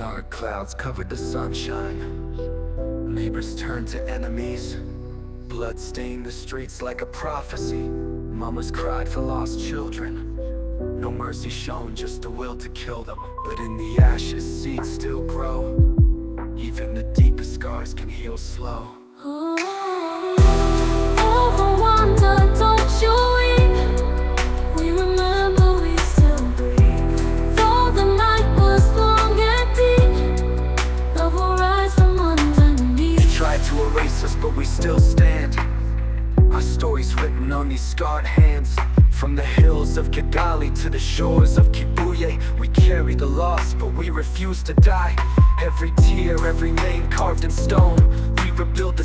Dark clouds covered the sunshine. Neighbors turned to enemies. Blood stained the streets like a prophecy. Mamas cried for lost children. No mercy shown, just the will to kill them. But in the ashes, seeds still grow. Even the deepest scars can heal slow. Over wonder, don't you weep. We remember, we still breathe. Though the night was long and deep, love will rise from underneath. They tried to erase us, but we still stand. Our stories written on these scarred hands. From the hills of Kigali to the shores of Kibuye, we carry the loss, but we refuse to die. Every tear, every name carved in stone, we rebuild the